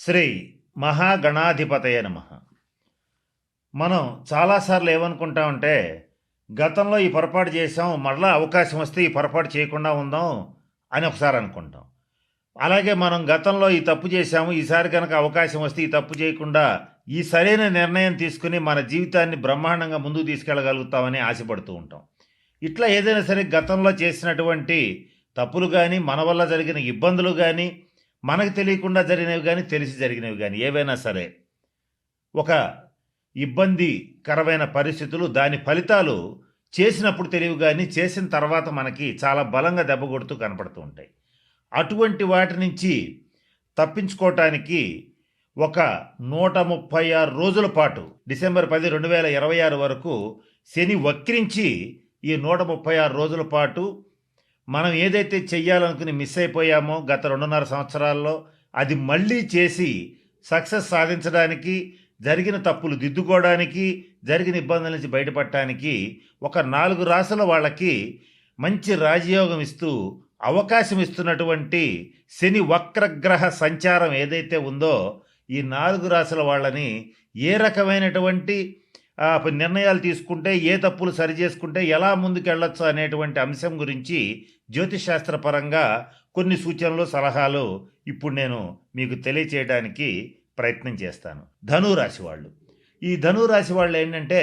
శ్రీ మహాగణాధిపతయ నమః. మనం చాలాసార్లు ఏమనుకుంటామంటే, గతంలో ఈ పొరపాటు చేసాం, మరలా అవకాశం వస్తే ఈ పొరపాటు చేయకుండా ఉందాం అని ఒకసారి అనుకుంటాం. అలాగే మనం గతంలో ఈ తప్పు చేశాము, ఈసారి కనుక అవకాశం వస్తే ఈ తప్పు చేయకుండా ఈ సరైన నిర్ణయం తీసుకుని మన జీవితాన్ని బ్రహ్మాండంగా ముందుకు తీసుకెళ్ళగలుగుతామని ఆశపడుతూ ఉంటాం. ఇట్లా ఏదైనా సరే గతంలో చేసినటువంటి తప్పులు కానీ, మన వల్ల జరిగిన ఇబ్బందులు కానీ, మనకు తెలియకుండా జరిగినవి కానీ, తెలిసి జరిగినవి కానీ ఏవైనా సరే, ఒక ఇబ్బందికరమైన పరిస్థితులు, దాని ఫలితాలు చేసినప్పుడు తెలియవు కానీ, చేసిన తర్వాత మనకి చాలా బలంగా దెబ్బ కొడుతూ కనపడుతూ ఉంటాయి. అటువంటి వాటి నుంచి తప్పించుకోవటానికి ఒక 136 రోజుల పాటు డిసెంబర్ 10, 2026 వరకు శని వక్రించి ఈ 136 రోజుల పాటు మనం ఏదైతే చెయ్యాలనుకుని మిస్ అయిపోయామో గత 2.5 సంవత్సరాల్లో, అది మళ్ళీ చేసి సక్సెస్ సాధించడానికి, జరిగిన తప్పులు దిద్దుకోవడానికి, జరిగిన ఇబ్బందుల నుంచి బయటపడటానికి ఒక 4 రాశుల వాళ్ళకి మంచి రాజయోగం ఇస్తూ అవకాశం ఇస్తున్నటువంటి శని వక్రగ్రహ సంచారం ఏదైతే ఉందో, ఈ 4 రాశుల వాళ్ళని ఏ రకమైనటువంటి నిర్ణయాలు తీసుకుంటే, ఏ తప్పులు సరిచేసుకుంటే ఎలా ముందుకెళ్ళొచ్చు అనేటువంటి అంశం గురించి జ్యోతిషశాస్త్రపరంగా కొన్ని సూచనలు, సలహాలు ఇప్పుడు నేను మీకు తెలియచేయడానికి ప్రయత్నం చేస్తాను. ధనురాశి వాళ్ళు, ఈ ధనురాశి వాళ్ళు ఏంటంటే,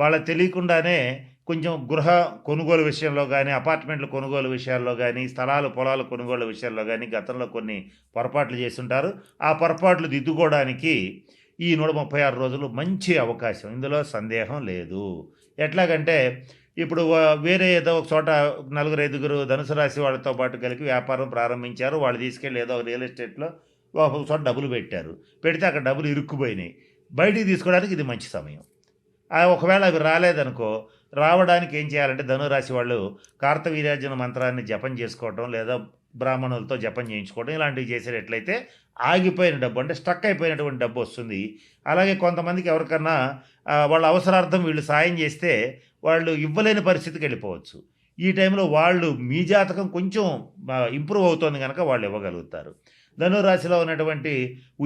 వాళ్ళ తెలియకుండానే కొంచెం గృహ కొనుగోలు విషయంలో కానీ, అపార్ట్మెంట్ల కొనుగోలు విషయాల్లో కానీ, స్థలాలు పొలాలు కొనుగోలు విషయాల్లో కానీ గతంలో కొన్ని పొరపాట్లు చేస్తుంటారు. ఆ పొరపాట్లు దిద్దుకోవడానికి ఈ 136 రోజులు మంచి అవకాశం, ఇందులో సందేహం లేదు. ఎట్లాగంటే, ఇప్పుడు వేరే ఏదో ఒక చోట 4-5 ధనుసు రాశి వాళ్ళతో పాటు కలిపి వ్యాపారం ప్రారంభించారు. వాళ్ళు తీసుకెళ్ళి ఏదో రియల్ ఎస్టేట్లో ఒక చోట డబ్బులు పెట్టారు. పెడితే అక్కడ డబ్బులు ఇరుక్కుపోయినాయి. బయటికి తీసుకోవడానికి ఇది మంచి సమయం. ఒకవేళ అవి రాలేదనుకో, రావడానికి ఏం చేయాలంటే ధనురాశి వాళ్ళు కార్తవీర్యార్జున మంత్రాన్ని జపం చేసుకోవటం, లేదా బ్రాహ్మణులతో జపం చేయించుకోవడం, ఇలాంటివి చేసేటట్లయితే ఆగిపోయిన డబ్బు, అంటే స్టక్ అయిపోయినటువంటి డబ్బు వస్తుంది. అలాగే కొంతమందికి ఎవరికన్నా వాళ్ళ అవసరార్థం వీళ్ళు సాయం చేస్తే వాళ్ళు ఇవ్వలేని పరిస్థితికి వెళ్ళిపోవచ్చు. ఈ టైంలో వాళ్ళు, మీ జాతకం కొంచెం ఇంప్రూవ్ అవుతుంది కనుక వాళ్ళు ఇవ్వగలుగుతారు. ధనురాశిలో ఉన్నటువంటి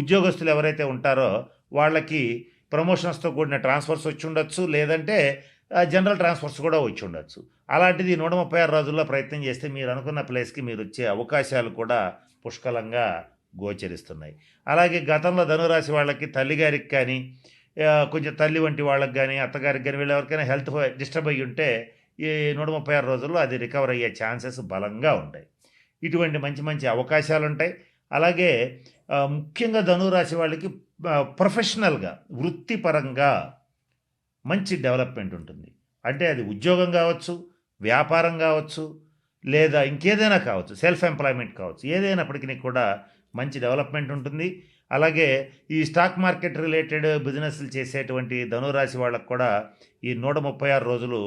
ఉద్యోగస్తులు ఎవరైతే ఉంటారో వాళ్ళకి ప్రమోషన్స్తో కూడిన ట్రాన్స్ఫర్స్ వచ్చి ఉండొచ్చు, లేదంటే జనరల్ ట్రాన్స్ఫర్స్ కూడా వచ్చి ఉండొచ్చు. అలాంటిది 136 రోజుల్లో ప్రయత్నం చేస్తే మీరు అనుకున్న ప్లేస్కి మీరు వచ్చే అవకాశాలు కూడా పుష్కలంగా గోచరిస్తున్నాయి. అలాగే గతంలో ధనురాశి వాళ్ళకి తల్లిగారికి కానీ, కొంచెం తల్లి వంటి వాళ్ళకి కానీ, అత్తగారికి కానీ, వీళ్ళు ఎవరికైనా హెల్త్ డిస్టర్బ్ అయ్యి ఉంటే ఈ 136 రోజుల్లో అది రికవర్ అయ్యే ఛాన్సెస్ బలంగా ఉంటాయి. ఇటువంటి మంచి మంచి అవకాశాలు ఉంటాయి. అలాగే ముఖ్యంగా ధనురాశి వాళ్ళకి ప్రొఫెషనల్గా, వృత్తిపరంగా మంచి డెవలప్మెంట్ ఉంటుంది. అంటే అది ఉద్యోగం కావచ్చు, వ్యాపారం కావచ్చు, లేదా ఇంకేదైనా కావచ్చు, సెల్ఫ్ ఎంప్లాయ్మెంట్ కావచ్చు, ఏదైనప్పటికీ కూడా మంచి డెవలప్మెంట్ ఉంటుంది. అలాగే ఈ స్టాక్ మార్కెట్ రిలేటెడ్ బిజినెస్లు చేసేటువంటి ధనురాశి వాళ్ళకు కూడా ఈ 136 రోజులు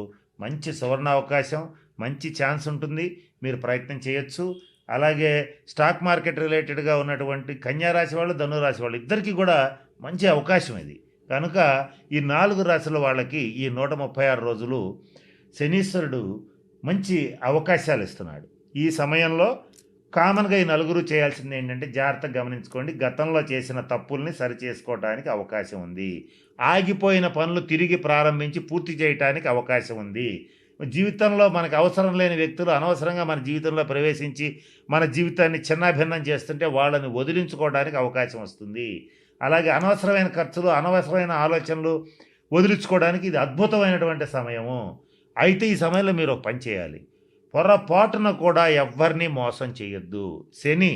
మంచి సువర్ణావకాశం, మంచి ఛాన్స్ ఉంటుంది. మీరు ప్రయత్నం చేయొచ్చు. అలాగే స్టాక్ మార్కెట్ రిలేటెడ్గా ఉన్నటువంటి కన్యారాశి వాళ్ళు, ధనురాశి వాళ్ళు ఇద్దరికీ కూడా మంచి అవకాశం ఇది. కనుక ఈ 4 రాశుల వాళ్ళకి ఈ 136 రోజులు శనీశ్వరుడు మంచి అవకాశాలు ఇస్తున్నాడు. ఈ సమయంలో కామన్గా ఈ నలుగురు చేయాల్సింది ఏంటంటే, జాగ్రత్తగా గమనించుకోండి, గతంలో చేసిన తప్పుల్ని సరిచేసుకోవడానికి అవకాశం ఉంది. ఆగిపోయిన పనులు తిరిగి ప్రారంభించి పూర్తి చేయడానికి అవకాశం ఉంది. జీవితంలో మనకు అవసరం లేని వ్యక్తులు అనవసరంగా మన జీవితంలో ప్రవేశించి మన జీవితాన్ని చిన్నాభిన్నం చేస్తుంటే వాళ్ళని వదిలించుకోవడానికి అవకాశం వస్తుంది. అలాగే అనవసరమైన ఖర్చులు, అనవసరమైన ఆలోచనలు వదిలించుకోవడానికి ఇది అద్భుతమైనటువంటి సమయము. అయితే ఈ సమయంలో మీరు ఒక పని చేయాలి. పొరపాటున కూడా ఎవ్వరినీ మోసం చేయొద్దు. శని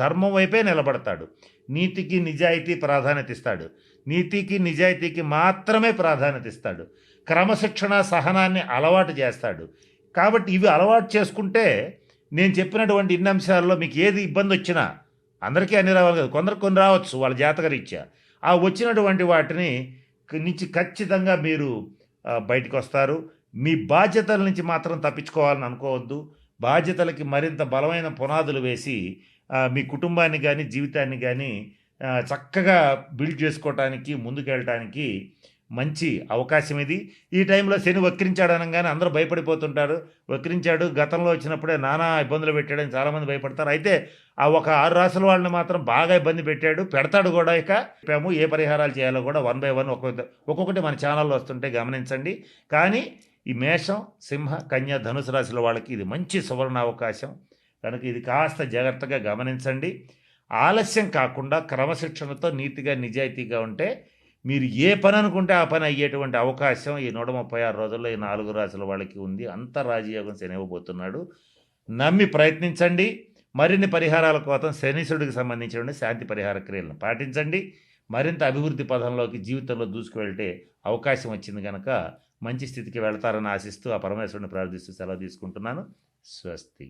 ధర్మం వైపే నిలబడతాడు. నీతికి నిజాయితీ ప్రాధాన్యత ఇస్తాడు. నీతికి నిజాయితీకి మాత్రమే ప్రాధాన్యత ఇస్తాడు. క్రమశిక్షణ, సహనాన్ని అలవాటు చేస్తాడు. కాబట్టి ఇవి అలవాటు చేసుకుంటే, నేను చెప్పినటువంటి ఇన్ని అంశాల్లో మీకు ఏది ఇబ్బంది వచ్చినా, అందరికీ అన్ని రావాలి కదా, కొందరు కొన్ని రావచ్చు వాళ్ళ జాతకరీత్యా, ఆ వచ్చినటువంటి వాటిని నుంచి ఖచ్చితంగా మీరు బయటకు వస్తారు. మీ బాధ్యతల నుంచి మాత్రం తప్పించుకోవాలని అనుకోవద్దు. బాధ్యతలకి మరింత బలమైన పునాదులు వేసి మీ కుటుంబాన్ని కానీ, జీవితాన్ని కానీ చక్కగా బిల్డ్ చేసుకోవటానికి, ముందుకెళ్ళటానికి మంచి అవకాశం ఇది. ఈ టైంలో శని వక్రించాడు అనగానే అందరూ భయపడిపోతుంటారు. వక్రించాడు, గతంలో వచ్చినప్పుడే నానా ఇబ్బందులు పెట్టాడని చాలామంది భయపడతారు. అయితే ఆ ఒక 6 రాసుల వాళ్ళని మాత్రం బాగా ఇబ్బంది పెట్టాడు, పెడతాడు కూడా. ఇక చెప్పాము ఏ పరిహారాలు చేయాలో కూడా 1 బై 1 ఒక్కొక్కటి మన ఛానల్లో వస్తుంటే గమనించండి. కానీ ఈ మేషం, సింహ, కన్య, ధనుసు రాశుల వాళ్ళకి ఇది మంచి సువర్ణ అవకాశం కనుక ఇది కాస్త జాగ్రత్తగా గమనించండి. ఆలస్యం కాకుండా క్రమశిక్షణతో నీతిగా నిజాయితీగా ఉంటే మీరు ఏ పని అనుకుంటే ఆ పని అయ్యేటువంటి అవకాశం ఈ 136 రోజుల్లో ఈ 4 రాశుల వాళ్ళకి ఉంది. అంత రాజయోగం శని ఇవ్వబోతున్నాడు. నమ్మి ప్రయత్నించండి. మరిన్ని పరిహారాల కోసం శనీశ్వరుడికి సంబంధించిన శాంతి పరిహార క్రియలను పాటించండి. మరింత అభివృద్ధి పదంలోకి జీవితంలో దూసుకువెళ్తే అవకాశం వచ్చింది కనుక మంచి స్థితికి వెళ్తారని ఆశిస్తూ ఆ పరమేశ్వరుని ప్రార్థిస్తూ సెలవు తీసుకుంటున్నాను. స్వస్తి.